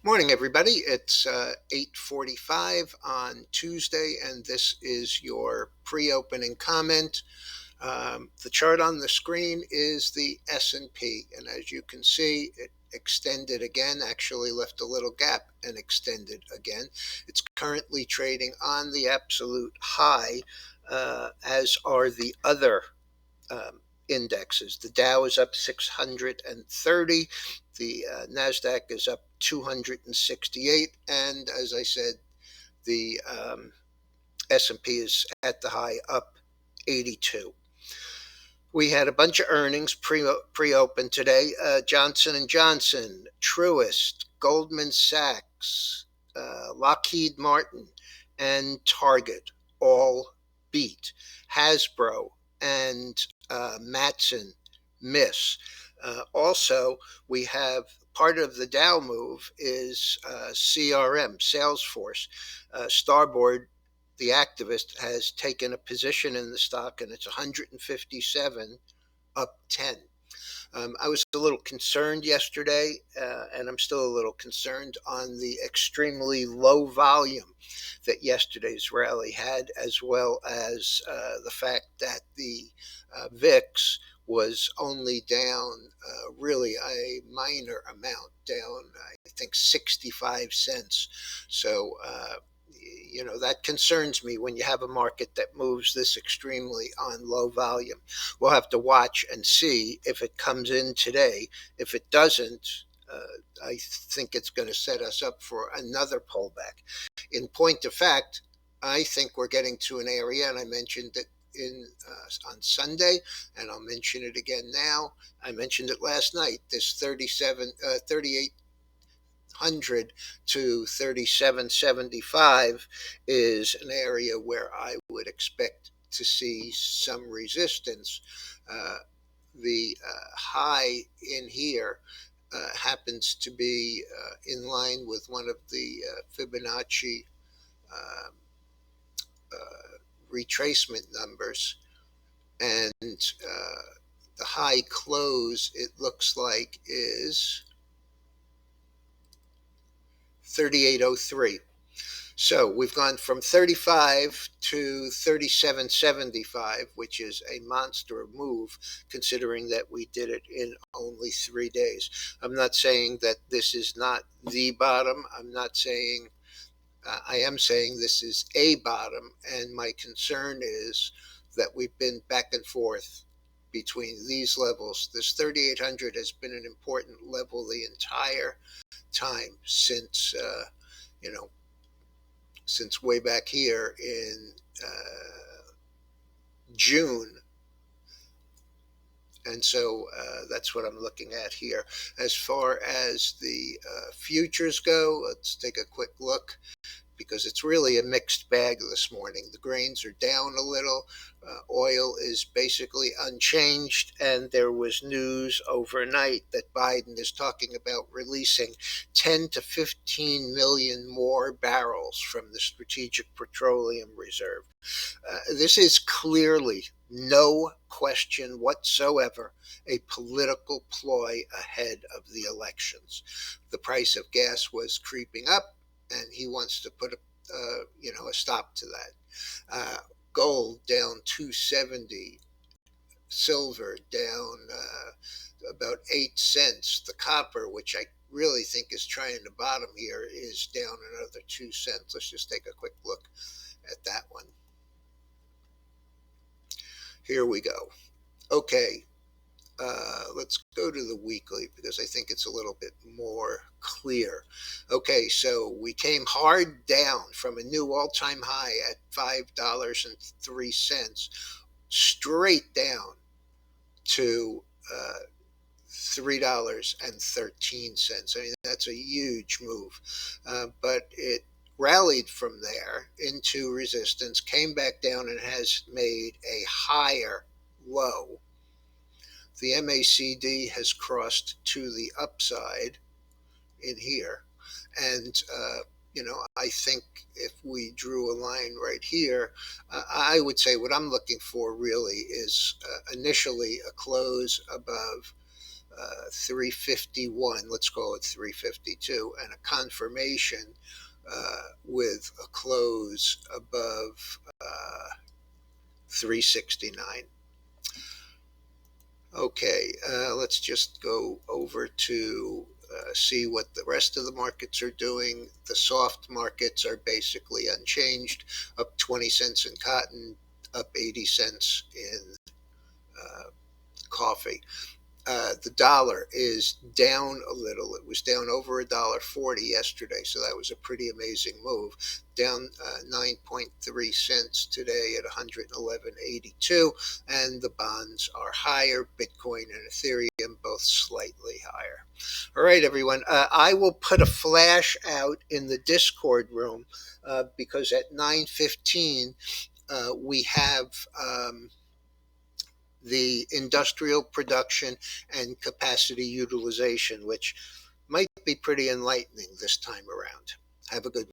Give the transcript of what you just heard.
Morning, everybody. It's 8:45 on Tuesday, and this is your pre-opening comment. The chart on the screen is the S&P, and as you can see, it extended again, actually left a little gap and extended again. It's currently trading on the absolute high, as are the other indexes. The Dow is up 630, the Nasdaq is up 268, and as I said, the S&P is at the high, up 82. We had a bunch of earnings pre-open today. Johnson and Johnson, Truist, Goldman Sachs, Lockheed Martin, and Target all beat. Hasbro and Matson miss. Also, we have part of the Dow move is CRM, Salesforce. Starboard, the activist, has taken a position in the stock, and it's 157 up 10. I was a little concerned yesterday, and I'm still a little concerned on the extremely low volume that yesterday's rally had, as well as the fact that the VIX was only down really a minor amount, down I think 65 cents. So that concerns me when you have a market that moves this extremely on low volume. We'll have to watch and see if it comes in today. If it doesn't, I think it's going to set us up for another pullback. In point of fact, I think we're getting to an area, and I mentioned it on Sunday, and I'll mention it again now. I mentioned it last night. This 3800 to 3775 is an area where I would expect to see some resistance. The high in here happens to be in line with one of the Fibonacci retracement numbers, and the high close, it looks like, is 3803. So we've gone from 35 to 3775, which is a monster move considering that we did it in only 3 days. I'm not saying that this is not the bottom. I am saying this is a bottom, and my concern is that we've been back and forth between these levels. This 3800 has been an important level the entire time since since way back here in June. And so that's what I'm looking at here. As far as the futures go, let's take a quick look, because it's really a mixed bag this morning. The grains are down a little. Oil is basically unchanged, and there was news overnight that Biden is talking about releasing 10 to 15 million more barrels from the Strategic Petroleum Reserve. This is clearly, no question whatsoever, a political ploy ahead of the elections. The price of gas was creeping up, and he wants to put a stop to that. Gold down 270, silver down about 8 cents. The copper, which I really think is trying to bottom here, is down another 2 cents. Let's just take a quick look at that one. Here we go. Okay, let's go to the weekly, because I think it's a little bit more clear. Okay, so we came hard down from a new all-time high at $5.03, straight down to $3.13. I mean, that's a huge move, but it rallied from there into resistance, came back down, and has made a higher low. The MACD has crossed to the upside in here, and I think if we drew a line right here, I would say what I'm looking for really is initially a close above 351, let's call it 352, and a confirmation with a close above 369. Okay, let's just go over to see what the rest of the markets are doing. The soft markets are basically unchanged, up 20 cents in cotton, up 80 cents in coffee. The dollar is down a little. It was down over $1.40 yesterday, so that was a pretty amazing move. Down 9.3 cents today at 111.82, and the bonds are higher. Bitcoin and Ethereum both slightly higher. All right, everyone. I will put a flash out in the Discord room because at 9:15 we have. The industrial production and capacity utilization, which might be pretty enlightening this time around. Have a good